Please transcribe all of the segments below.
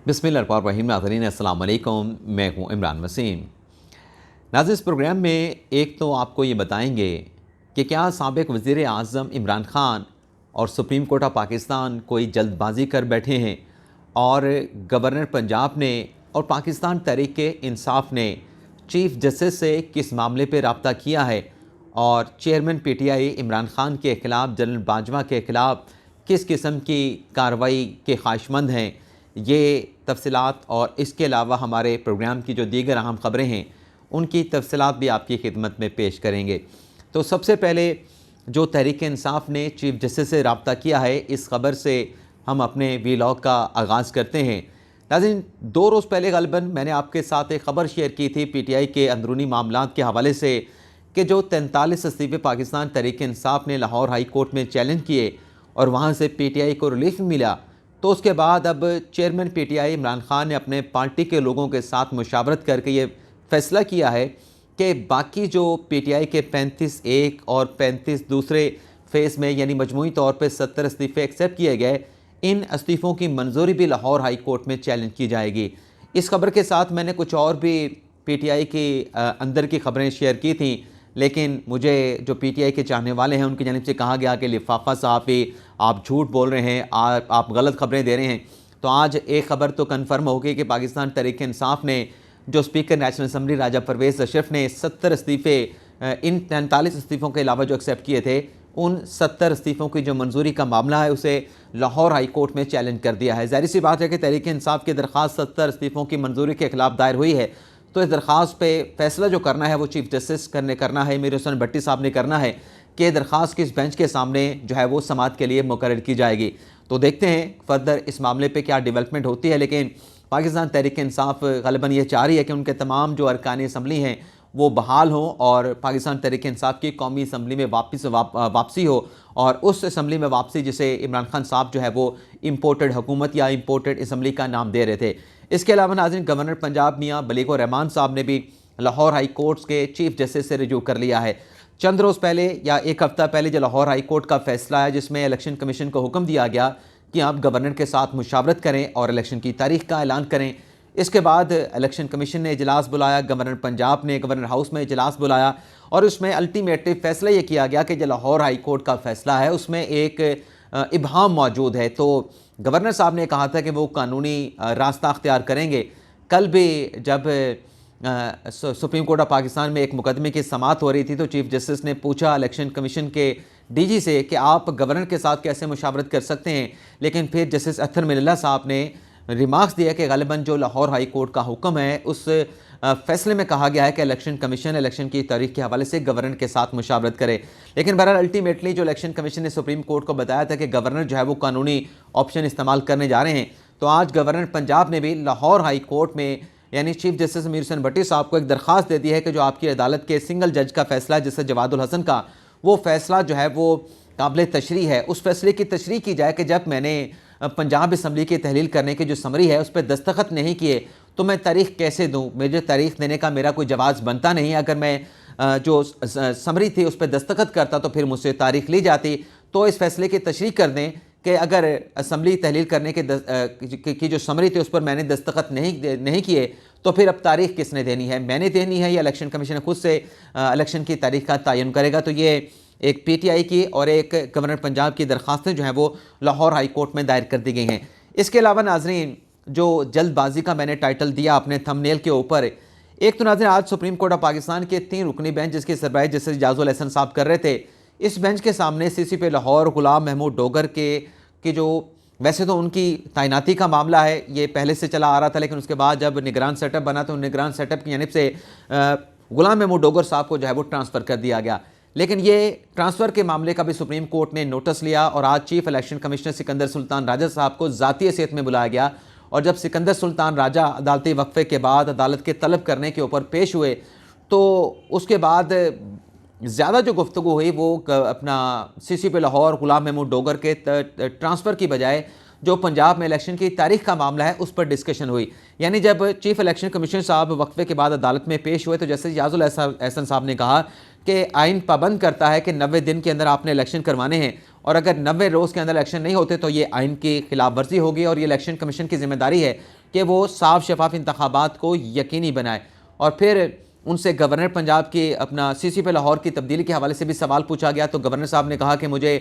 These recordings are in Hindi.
बिस्मिल्लाहिर्रहमानिर्रहीम। नाज़रीन अस्सलाम वालेकुम, मैं हूँ इमरान वसीम। नाज़रीन, इस प्रोग्राम में एक तो आपको ये बताएंगे कि क्या साबिक़ वज़ीर आज़म इमरान ख़ान और सुप्रीम कोर्ट ऑफ पाकिस्तान कोई जल्दबाजी कर बैठे हैं और गवर्नर पंजाब ने और पाकिस्तान तहरीक इंसाफ ने चीफ़ जस्टिस से किस मामले पर रब्ता किया है और चेयरमैन PTI इमरान ख़ान के ख़िलाफ़, जनरल बाजवा के ख़िलाफ़ किस किस्म की कार्रवाई के ख्वाहिशमंद हैं। ये तफसीलात और इसके अलावा हमारे प्रोग्राम की जो दीगर अहम ख़बरें हैं उनकी तफसीलात भी आपकी खिदमत में पेश करेंगे। तो सबसे पहले जो तहरीक इंसाफ ने चीफ़ जस्टिस से रब्ता किया है, इस ख़बर से हम अपने वीलॉग का आगाज़ करते हैं। नाज़रीन, 2 रोज़ पहले ग़ालिबन मैंने आपके साथ एक ख़बर शेयर की थी PTI के अंदरूनी मामलात के हवाले से कि जो 43 इस्तीफ़े पाकिस्तान तहरीक इंसाफ ने लाहौर हाई कोर्ट में चैलेंज किए और वहाँ से PTI को रिलीफ मिला। तो उसके बाद अब चेयरमैन PTI इमरान ख़ान ने अपने पार्टी के लोगों के साथ मुशावरत करके ये फ़ैसला किया है कि बाकी जो PTI के 35 एक और 35 दूसरे फ़ेज़ में यानी मजमूई तौर पे 70 इस्तीफ़े एक्सेप्ट किए गए, इन इस्तीफ़ों की मंजूरी भी लाहौर हाई कोर्ट में चैलेंज की जाएगी। इस खबर के साथ मैंने कुछ और भी PTI की अंदर की खबरें शेयर की थी, लेकिन मुझे जो PTI के चाहने वाले हैं उनकी जानिब से कहा गया कि लिफाफा साहब आप झूठ बोल रहे हैं, आप गलत खबरें दे रहे हैं। तो आज एक ख़बर तो कन्फर्म हो गई कि पाकिस्तान तहरीक इंसाफ ने जो स्पीकर नेशनल असम्बली राजा परवेज़ अशरफ ने 70 इस्तीफ़े इन 43 इस्तीफ़ों के अलावा जो एक्सेप्ट किए थे, उन 70 इस्तीफ़ों की जो मंजूरी का मामला है उसे लाहौर हाई कोर्ट में चैलेंज कर दिया है। ज़ाहिर सी बात है कि तहरीक इंसाफ की दरख्वास्त 70 इस्तीफ़ों की मंजूरी के ख़िलाफ़ दायर हुई है, तो इस दरख्वास्त पे फ़ैसला जो करना है वो चीफ़ जस्टिस करना है, मीर हुसैन भट्टी साहब ने करना है कि दरख्वास्त किस बेंच के सामने जो है वो समाअत के लिए मुकर्रर की जाएगी। तो देखते हैं फर्दर इस मामले पे क्या डेवलपमेंट होती है, लेकिन पाकिस्तान तहरीक इंसाफ ग़ालिबन ये चाह रही है कि उनके तमाम जो अरकान असम्बली हैं वो बहाल हों और पाकिस्तान तहरीक इंसाफ की कौमी असम्बली में वापसी हो, और उस असम्बली में वापसी जिसे इमरान खान साहब जो है वो इम्पोर्टेड हुकूमत या इम्पोर्टेड असम्बली का नाम दे रहे थे। इसके अलावा नाज़रीन, गवर्नर पंजाब मियाँ बलीगो रहमान साहब ने भी लाहौर हाई कोर्ट के चीफ़ जस्टिस से रिजू कर लिया है। चंद रोज़ पहले या एक हफ़्ता पहले जो लाहौर हाई कोर्ट का फ़ैसला है जिसमें इलेक्शन कमीशन को हुक्म दिया गया कि आप गवर्नर के साथ मुशावरत करें और इलेक्शन की तारीख का ऐलान करें। इसके बाद इलेक्शन कमीशन ने इजलास बुलाया, गवर्नर पंजाब ने गवर्नर हाउस में इजलास बुलाया और उसमें अल्टीमेटली फ़ैसला ये किया गया कि जो लाहौर हाई कोर्ट का फ़ैसला है उसमें एक इबहाम मौजूद है। तो गवर्नर साहब ने कहा था कि वो कानूनी रास्ता अख्तियार करेंगे। कल भी जब सुप्रीम कोर्ट ऑफ पाकिस्तान में एक मुकदमे की समाअत हो रही थी तो चीफ़ जस्टिस ने पूछा इलेक्शन कमीशन के DG से कि आप गवर्नर के साथ कैसे मुशावरत कर सकते हैं, लेकिन फिर जस्टिस अत्तर मिल्ला साहब ने रिमार्क्स दिया कि ग़ालिबन जो लाहौर हाई कोर्ट का हुक्म है उस फ़ैसले में कहा गया है कि इलेक्शन कमीशन इलेक्शन की तारीख के हवाले से गवर्नर के साथ मुशावरत करे। लेकिन बहरहाल अल्टीमेटली जो इलेक्शन कमीशन ने सुप्रीम कोर्ट को बताया था कि गवर्नर जो है वो कानूनी ऑप्शन इस्तेमाल करने जा रहे हैं, तो आज गवर्नर पंजाब ने भी लाहौर हाई कोर्ट में यानी चीफ़ जस्टिस मीर हुसैन भट्टी साहब को एक दरख्वास्त दे दी है कि जो आपकी अदालत के सिंगल जज का फ़ैसला जिससे जवादुल हसन का, वो फ़ैसला जो है वो काबिल तशरीह है, उस फैसले की तशरीह की जाए कि जब मैंने पंजाब असम्बली की तहलील करने की जो समरी है उस पर दस्तखत नहीं किए तो मैं तारीख कैसे दूँ। मुझे तारीख देने का मेरा कोई जवाज़ बनता नहीं। अगर मैं जो समरी थी उस पर दस्तखत करता तो फिर मुझसे तारीख ली जाती। तो इस फैसले की तशरीह कर दें कि अगर असम्बली तहलील करने की जो समरी थी उस पर मैंने दस्तखत नहीं किए तो फिर अब तारीख किसने देनी है, मैंने देनी है या इलेक्शन कमीशन खुद से इलेक्शन की तारीख का तयन करेगा। तो ये एक PTI की और एक गवर्नर पंजाब की दरख्वास्तें जो हैं वो लाहौर हाई कोर्ट में दायर कर दी गई हैं। इसके अलावा नाजरीन, जो जल्दबाजी का मैंने टाइटल दिया अपने थंबनेल के ऊपर, एक तो नाजरीन आज सुप्रीम कोर्ट ऑफ पाकिस्तान के 3 रुकनी बेंच जिसकी सरबराही जस्टिस इजाजुल हसन साहब कर रहे थे, इस बेंच के सामने CCP लाहौर गुलाम महमूद डोगर के जो वैसे तो उनकी तैनाती का मामला है ये पहले से चला आ रहा था, लेकिन उसके बाद जब निगरान सेटअप बना तो निगरान सेटअप की जानिब से गुलाम महमूद डोगर साहब को जो है वो ट्रांसफ़र कर दिया गया। लेकिन ये ट्रांसफ़र के मामले का भी सुप्रीम कोर्ट ने नोटिस लिया और आज chief election commissioner Sikandar Sultan Raja साहब को ज़ाती हैसियत में बुलाया गया। और जब सिकंदर सुल्तान राजा अदालती वक्फे के बाद अदालत के तलब करने के ऊपर पेश हुए तो उसके बाद ज़्यादा जो गुफ्तगू हुई वो अपना CCP लाहौर गुलाम महमूद डोगर के ट्रांसफ़र की बजाय जो पंजाब में इलेक्शन की तारीख का मामला है उस पर डिस्कशन हुई। यानी जब चीफ इलेक्शन कमिश्नर साहब वक्फे के बाद अदालत में पेश हुए तो जैसे इजाजुल एहसन साहब ने कहा कि आइन पाबंद करता है कि 90 दिन के अंदर आपने इलेक्शन करवाने हैं और अगर 90 रोज़ के अंदर इलेक्शन नहीं होते तो ये आइन की खिलाफ वर्जी होगी और ये इलेक्शन कमीशन की जिम्मेदारी है कि वो साफ शफाफ इंतखाबात को यकीनी बनाए। और फिर उनसे गवर्नर पंजाब की अपना CCP लाहौर की तब्दीली के हवाले से भी सवाल पूछा गया, तो गवर्नर साहब ने कहा कि मुझे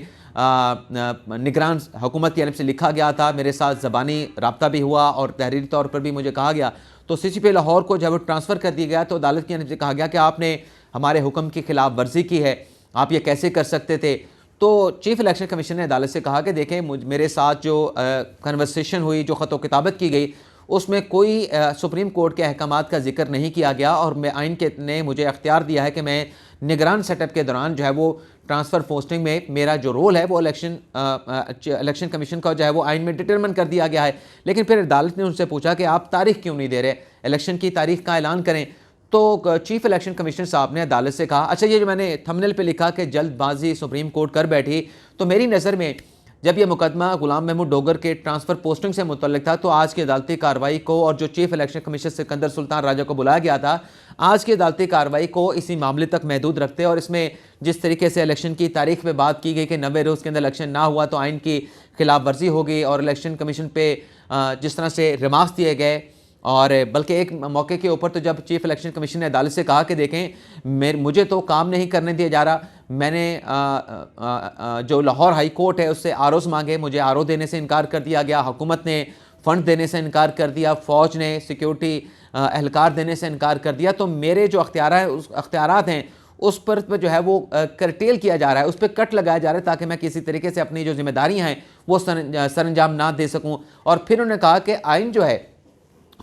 निगरान हुकूमत की तरफ से लिखा गया था, मेरे साथ ज़बानी रब्ता भी हुआ और तहरीरी तौर पर भी मुझे कहा गया। तो CCP लाहौर को जब ट्रांसफ़र कर दिया गया तो अदालत की तरफ से कहा गया कि आपने हमारे हुक्म की खिलाफ वर्जी की है, आप ये कैसे कर सकते थे। तो चीफ इलेक्शन कमीशन ने अदालत से कहा कि देखें, मेरे साथ जो कन्वर्सेशन हुई, जो ख़त किताबत की गई, उसमें कोई सुप्रीम कोर्ट के अहकामात का जिक्र नहीं किया गया और मैं आइन के ने मुझे अख्तियार दिया है कि मैं निगरान सेटअप के दौरान जो है वो ट्रांसफ़र पोस्टिंग में मेरा जो रोल है वो इलेक्शन कमीशन का जो है वो आइन में डिटरमिन कर दिया गया है। लेकिन फिर अदालत ने उनसे पूछा कि आप तारीख क्यों नहीं दे रहे, इलेक्शन की तारीख का ऐलान करें। तो चीफ इलेक्शन कमिश्नर साहब ने अदालत से कहा, अच्छा ये जो मैंने थंबनेल पे लिखा कि जल्दबाजी सुप्रीम कोर्ट कर बैठी, तो मेरी नज़र में जब यह मुकदमा गुलाम महमूद डोगर के ट्रांसफ़र पोस्टिंग से मुतल्लिक था तो आज की अदालती कार्रवाई को और जो chief election commissioner Sikandar Sultan Raja को बुलाया गया था, आज की अदालती कार्रवाई को इसी मामले तक महदूद रखते और इसमें जिस तरीके से इलेक्शन की तारीख पे बात की गई कि 90 रोज़ के अंदर इलेक्शन ना हुआ तो आइन की खिलाफ वर्जी होगी और इलेक्शन कमीशन पे जिस तरह से रिमार्क्स दिए गए, और बल्कि एक मौके के ऊपर तो जब चीफ इलेक्शन कमीशन ने अदालत से कहा कि देखें मुझे तो काम नहीं करने दिया जा रहा, मैंने जो लाहौर हाई कोर्ट है उससे आरओज़ मांगे, मुझे आरओ देने से इनकार कर दिया गया, हुकूमत ने फ़ंड देने से इनकार कर दिया, फ़ौज ने सिक्योरिटी एहलकार देने से इनकार कर दिया, तो मेरे जो अख्तियारात हैं उस पर जो है वो करटेल किया जा रहा है, उस पर कट लगाया जा रहा है ताकि मैं किसी तरीके से अपनी जो जिम्मेदारियाँ हैं वो सरअंजाम ना दे सकूँ। और फिर उन्होंने कहा कि आइन जो है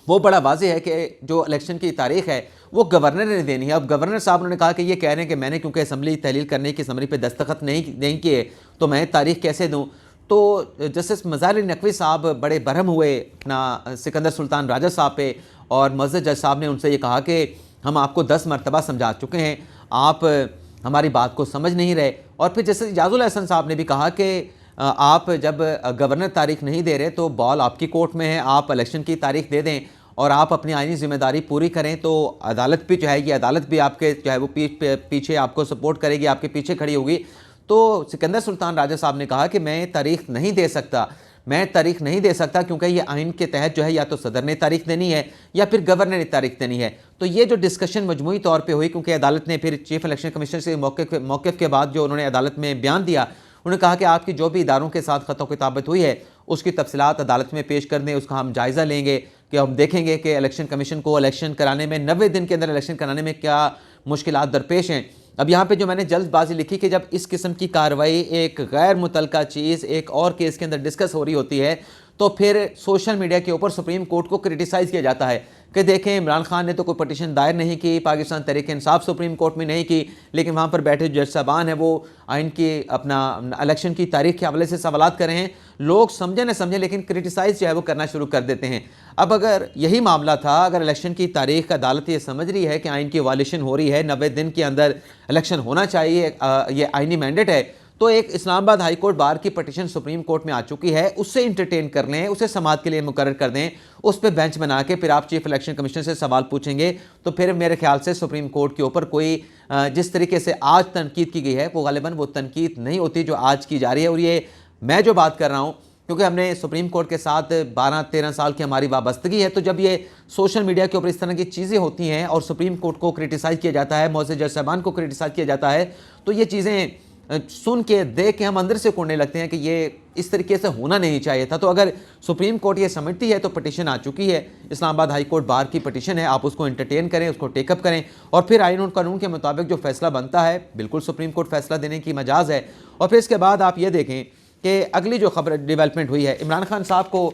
वो बड़ा वाज़ेह है कि जो इलेक्शन की तारीख है वो गवर्नर ने देनी है। अब गवर्नर साहब ने कहा कि ये कह रहे हैं कि मैंने क्योंकि असम्बली तहलील करने की समरी पे दस्तखत नहीं किए तो मैं तारीख कैसे दूं। तो जस्टिस मज़ार अली नकवी साहब बड़े बरहम हुए अपना सिकंदर सुल्तान राजा साहब पे, और मज़द जज साहब ने उनसे ये कहा कि हम आपको 10 मरतबा समझा चुके हैं, आप हमारी बात को समझ नहीं रहे। और फिर जस्टिस इजाज़ुल हसन साहब ने भी कहा कि आप जब गवर्नर तारीख नहीं दे रहे तो बॉल आपकी कोर्ट में है, आप इलेक्शन की तारीख दे दें और आप अपनी आइनी जिम्मेदारी पूरी करें तो अदालत भी जो है ये अदालत भी आपके जो है वो पीछे आपको सपोर्ट करेगी, आपके पीछे खड़ी होगी। तो सिकंदर सुल्तान राजा साहब ने कहा कि मैं तारीख नहीं दे सकता, मैं तारीख नहीं दे सकता क्योंकि ये आइन के तहत जो है या तो सदर ने तारीख देनी है या फिर गवर्नर ने तारीख देनी है। तो ये जो डिस्कशन मजमूई तौर पर हुई, क्योंकि अदालत ने फिर चीफ इलेक्शन कमिश्नर से मौक़िफ़ के बाद जो उन्होंने अदालत में बयान दिया, उन्होंने कहा कि आपकी जो भी इदारों के साथ ख़त किताबत हुई है उसकी तफसीलात अदालत में पेश कर दें, उसका हम जायज़ा लेंगे कि हम देखेंगे कि इलेक्शन कमीशन को इलेक्शन कराने में 90 दिन के अंदर इलेक्शन कराने में क्या मुश्किलात दरपेश हैं। अब यहाँ पे जो मैंने जल्दबाजी लिखी कि जब इस किस्म की कार्रवाई एक गैर मुतल्लका चीज़ एक और केस के अंदर डिस्कस हो रही होती है तो फिर सोशल मीडिया के ऊपर सुप्रीम कोर्ट को क्रिटिसाइज़ किया जाता है कि देखें इमरान खान ने तो कोई पटिशन दायर नहीं की, पाकिस्तान तहरीक इंसाफ सुप्रीम कोर्ट में नहीं की, लेकिन वहाँ पर बैठे जज साहबान है वो आइन की अपना इलेक्शन की तारीख के हवाले से सवालात कर रहे हैं। लोग समझे न समझे लेकिन क्रिटिसाइज़ जो है वो करना शुरू कर देते हैं। अब अगर यही मामला था, अगर इलेक्शन की तारीख अदालत ये समझ रही है कि आइन की वायलेशन हो रही है, 90 दिन के अंदर इलेक्शन होना चाहिए, ये आइनी मैंडेट है, तो एक इस्लामाबाद हाई कोर्ट बार की पटिशन सुप्रीम कोर्ट में आ चुकी है, उससे इंटरटेन कर लें, उसे समाअत के लिए मुकर्रर कर दें, उस पर बेंच बना के फिर आप चीफ इलेक्शन कमिश्नर से सवाल पूछेंगे तो फिर मेरे ख्याल से सुप्रीम कोर्ट के ऊपर कोई जिस तरीके से आज तनकीद की गई है वो गालिबन वो तनकीद नहीं होती जो आज की जा रही है। और ये मैं जो बात कर रहा हूँ क्योंकि हमने सुप्रीम कोर्ट के साथ 12-13 साल की हमारी वाबस्तगी है, तो जब ये सोशल मीडिया के ऊपर इस तरह की चीज़ें होती हैं और सुप्रीम कोर्ट को क्रिटिसाइज़ किया जाता है, मौजूद जज साहबान को क्रिटिसाइज़ किया जाता है, तो ये चीज़ें सुन के देख के हम अंदर से कोड़ने लगते हैं कि ये इस तरीके से होना नहीं चाहिए था। तो अगर सुप्रीम कोर्ट ये समझती है तो पटिशन आ चुकी है, इस्लामाबाद हाई कोर्ट बार की पटिशन है, आप उसको एंटरटेन करें, उसको टेकअप करें और फिर आइन और कानून के मुताबिक जो फैसला बनता है बिल्कुल सुप्रीम कोर्ट फैसला देने की मजाज है। और फिर इसके बाद आप ये देखें कि अगली जो खबर डेवलपमेंट हुई है, इमरान खान साहब को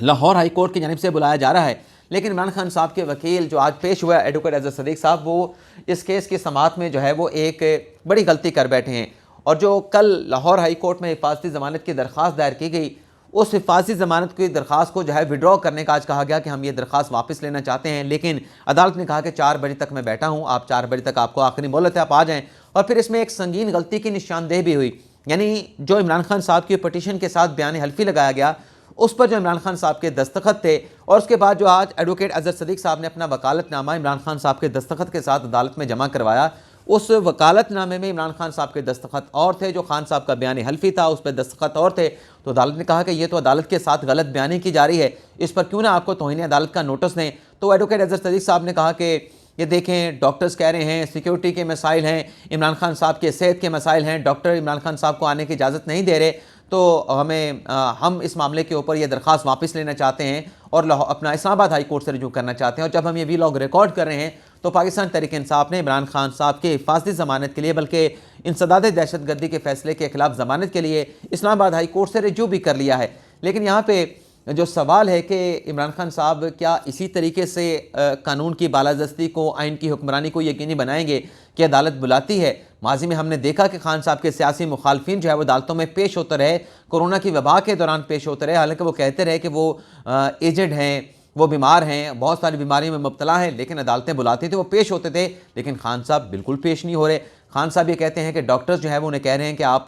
लाहौर हाई कोर्ट की जानिब से बुलाया जा रहा है, लेकिन इमरान खान साहब के वकील जो आज पेश हुआ एडवोकेट अजहर सदीक साहब, वो इस केस की समाअत में जो है वो एक बड़ी गलती कर बैठे हैं। और जो कल लाहौर हाई कोर्ट में हिफाजती ज़मानत की दरख्वास्त दायर की गई, उस हिफाजती ज़मानत की दरख्वास्त को जो है विड्रॉ करने का आज कहा गया कि हम ये दरख्वास्त वापस लेना चाहते हैं, लेकिन अदालत ने कहा कि 4 बजे तक मैं बैठा हूँ, आप 4 बजे तक आपको आखिरी मोहलत है, आप आ जाएँ। और फिर इसमें एक संगीन गलती की निशानदेही भी हुई, यानी जो इमरान खान साहब की पटिशन के साथ बयान हल्फी लगाया गया उस पर जो इमरान खान साहब के दस्तखत थे, और उसके बाद जो आज एडवोकेट अजहर सदीक साहब ने अपना वकालतनामा इमरान खान साहब के दस्तखत के साथ अदालत में जमा करवाया, उस वकालतनामे में इमरान खान साहब के दस्तखत और थे, जो खान साहब का बयान हल्फी था उस पर दस्तखत और थे। तो अदालत ने कहा कि ये तो अदालत के साथ गलत बयानी की जा रही है, इस पर क्यों ना आपको तौहीन अदालत का नोटिस दें। तो एडवोकेट अजहर सदीक साहब ने कहा कि ये देखें, डॉक्टर्स कह रहे हैं सिक्योरिटी के मसाइल हैं, इमरान खान साहब के सेहत के मसाइल हैं, डॉक्टर इमरान खान साहब को आने की इजाज़त नहीं दे रहे, तो हम इस मामले के ऊपर ये दरख्वास्त वापस लेना चाहते हैं और अपना इस्लामाबाद हाई कोर्ट से रजू करना चाहते हैं। और जब हम ये वीलॉग रिकॉर्ड कर रहे हैं तो पाकिस्तान तहरीक इंसाफ ने इमरान खान साहब के हिफाजती ज़मानत के लिए, बल्कि इंसदाद दहशतगर्दी के फैसले के खिलाफ ज़मानत के लिए इस्लामाबाद हाई कोर्ट से रजू भी कर लिया है। लेकिन यहाँ पे जो सवाल है कि इमरान खान साहब क्या इसी तरीके से कानून की बालादस्ती को, आइन की हुक्मरानी को यकीनी बनाएंगे कि अदालत बुलाती है। माजी में हमने देखा कि खान साहब के सियासी मुखालफिन जो है वो अदालतों में पेश होते रहे, कोरोना की वबा के दौरान पेश होते रहे, हालांकि वो कहते रहे कि वो एजेड हैं, वो बीमार हैं, बहुत सारी बीमारियों में मुब्तला हैं, लेकिन अदालतें बुलाती थी, वो पेश होते थे। लेकिन खान साहब बिल्कुल पेश नहीं हो रहे। खान साहब ये कहते हैं कि डॉक्टर्स जो है वो उन्हें कह रहे हैं कि आप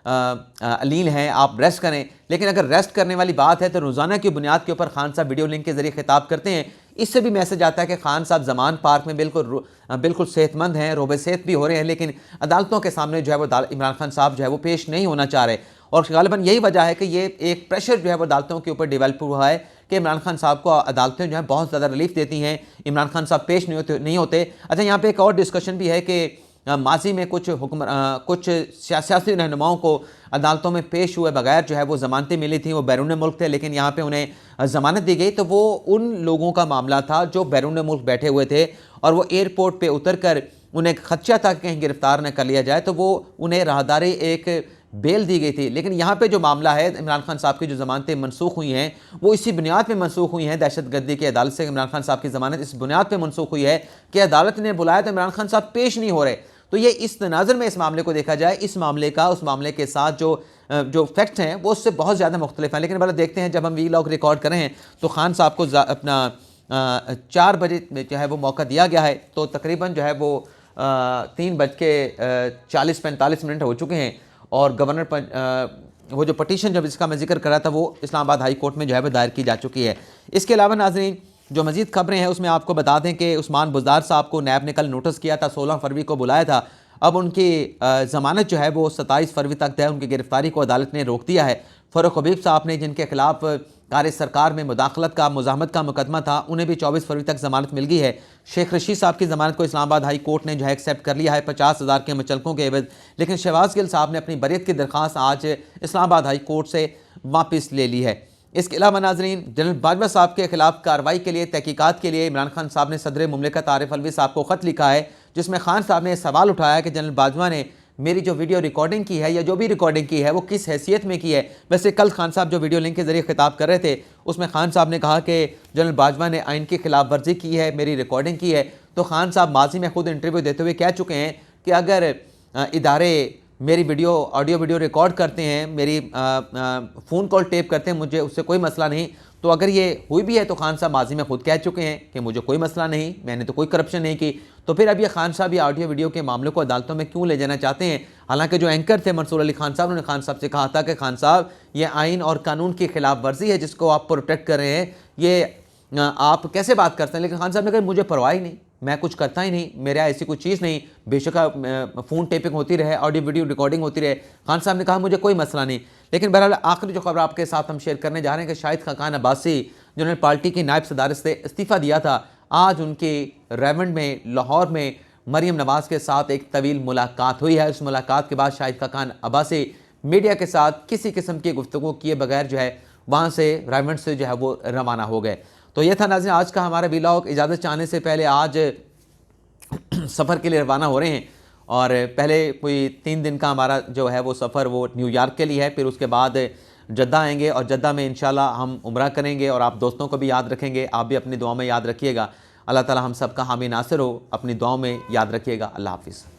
अलील हैं, आप रेस्ट करें। लेकिन अगर रेस्ट करने वाली बात है तो रोज़ाना की बुनियाद के ऊपर खान साहब वीडियो लिंक के जरिए खिताब करते हैं। इससे भी मैसेज आता है कि खान साहब जमान पार्क में बिल्कुल सेहतमंद हैं, रोबे सेहत भी हो रहे हैं, लेकिन अदालतों के सामने जो है वो इमरान खान साहब जो है वो पेश नहीं होना चाह रहे। और गालिबन यही वजह है कि ये एक प्रेशर जो है वो अदालतों के ऊपर डेवलप हुआ है कि इमरान खान साहब को अदालतें जो है बहुत ज़्यादा रिलीफ देती हैं, इमरान खान साहब पेश नहीं होते। अच्छा, यहाँ पे एक और डिस्कशन भी है कि माजी में कुछ सियासी रहनुमाओं को अदालतों में पेश हुए बगैर जो है वो ज़मानतें मिली थी, वो बैरून मुल्क थे, लेकिन यहाँ पे उन्हें ज़मानत दी गई। तो वो उन लोगों का मामला था जो बैरून मुल्क बैठे हुए थे और वो एयरपोर्ट पे उतर कर उन्हें खदशा था कि कहीं गिरफ्तार न कर लिया जाए, तो वो उन्हें राहदारी एक बेल दी गई थी। लेकिन यहाँ पे जो मामला है, इमरान खान साहब की जो ज़मानतें मनसूख हुई हैं वो इसी बुनियाद पे मनसूख हुई हैं, दहशतगर्दी की अदालत से इमरान खान साहब की ज़मानत इस बुनियाद पे मनसूख हुई है कि अदालत ने बुलाया तो इमरान खान साहब पेश नहीं हो रहे। तो ये इस तनाज़ुर में इस मामले को देखा जाए, इस मामले का उस मामले के साथ जो फैक्ट्स हैं वो उससे बहुत ज़्यादा मुख्तलिफ हैं। लेकिन पहले देखते हैं, जब हम वीलॉग रिकॉर्ड कर रहे हैं तो खान साहब को अपना 4 बजे जो है वो मौका दिया गया है, तो तकरीबन जो है वो 3:40-45 हो चुके हैं। और गवर्नर वो जो पटिशन जब इसका मैं जिक्र कर रहा था वो इस्लामाबाद हाई कोर्ट में जो है वो दायर की जा चुकी है। इसके अलावा नाज़रीन, जो मज़ीद खबरें हैं उसमें आपको बता दें कि उस्मान बुज़दार साहब को नैब ने कल नोटिस किया था, 16 फरवरी को बुलाया था। अब उनकी ज़मानत जो है वो 27 फरवरी तक है, उनकी गिरफ्तारी को अदालत ने रोक दिया है। फ़ारूक हबीब साहब ने, जिनके खिलाफ कार्य सरकार में मुज़ाहमत का मुकदमा था, उन्हें भी 24 फरवरी तक ज़मानत मिल गई है। शेख रशीद साहब की ज़मानत को इस्लामाबाद हाई कोर्ट ने जो है एक्सेप्ट कर लिया है 50,000 के मुचलकों के एवज। लेकिन शहबाज गिल साहब ने अपनी बरियत की दरख्वास्त आज इस्लामाबाद हाई कोर्ट से वापस ले ली है। इसके अलावा नाजरीन, जनरल बाजवा साहब के खिलाफ कार्रवाई के लिए, तहकीकात के लिए इमरान खान साहब ने सदर मुमलिकत आरिफ अलवी साहब को ख़त लिखा है, जिसमें खान साहब ने सवाल उठाया कि जनरल बाजवा ने मेरी जो वीडियो रिकॉर्डिंग की है या जो भी रिकॉर्डिंग की है वो किस हैसियत में की है। वैसे कल खान साहब जो वीडियो लिंक के जरिए खिताब कर रहे थे उसमें खान साहब ने कहा कि जनरल बाजवा ने आइन की खिलाफ वर्जी की है, मेरी रिकॉर्डिंग की है। तो खान साहब माजी में खुद इंटरव्यू देते हुए कह चुके हैं कि अगर इदारे मेरी ऑडियो वीडियो रिकॉर्ड करते हैं, मेरी फ़ोन कॉल टेप करते हैं, मुझे उससे कोई मसला नहीं। तो अगर ये हुई भी है तो खान साहब माजी में खुद कह चुके हैं कि मुझे कोई मसला नहीं, मैंने तो कोई करप्शन नहीं की। तो फिर अब ये खान साहब ये ऑडियो वीडियो के मामले को अदालतों में क्यों ले जाना चाहते हैं? हालांकि जो एंकर थे मंसूर अली खान साहब, उन्होंने खान साहब से कहा था कि खान साहब ये आइन और कानून की खिलाफ वर्जी है जिसको आप प्रोटेक्ट कर रहे हैं, ये आप कैसे बात करते हैं? लेकिन खान साहब ने कहा मुझे परवाह ही नहीं, मैं कुछ करता ही नहीं, मेरे ऐसी कोई चीज़ नहीं, बेशक फ़ोन टेपिंग होती रहे, ऑडियो वीडियो रिकॉर्डिंग होती रहे। खान साहब ने कहा मुझे कोई मसला नहीं। लेकिन बहरहाल आखिरी जो खबर आपके साथ हम शेयर करने जा रहे हैं कि शाहिद खाकान अब्बासी, जिन्होंने पार्टी की नायब सदारत से इस्तीफ़ा दिया था, आज उनकी रेवंड में, लाहौर में मरीम नवाज़ के साथ एक तवील मुलाकात हुई है। उस मुलाकात के बाद शाहिद खाकान अब्बासी मीडिया के साथ किसी किस्म की गुफ्तगू किए बगैर जो है वहाँ से रेवंड से जो है वो रवाना हो गए। तो ये था नाज़रीन आज का हमारा व्लॉग। इजाज़त चाहने से पहले आज सफ़र के लिए रवाना हो रहे हैं और पहले कोई 3 दिन का हमारा जो है वो सफ़र वो न्यूयॉर्क के लिए है, फिर उसके बाद जद्दा आएंगे और जद्दा में इंशाल्लाह हम उम्रा करेंगे। और आप दोस्तों को भी याद रखेंगे, आप भी अपनी दुआ में याद रखिएगा। अल्लाह ताला हम सब का हामी नासिर हो, अपनी दुआ में याद रखिएगा। अल्लाह हाफ़िज़।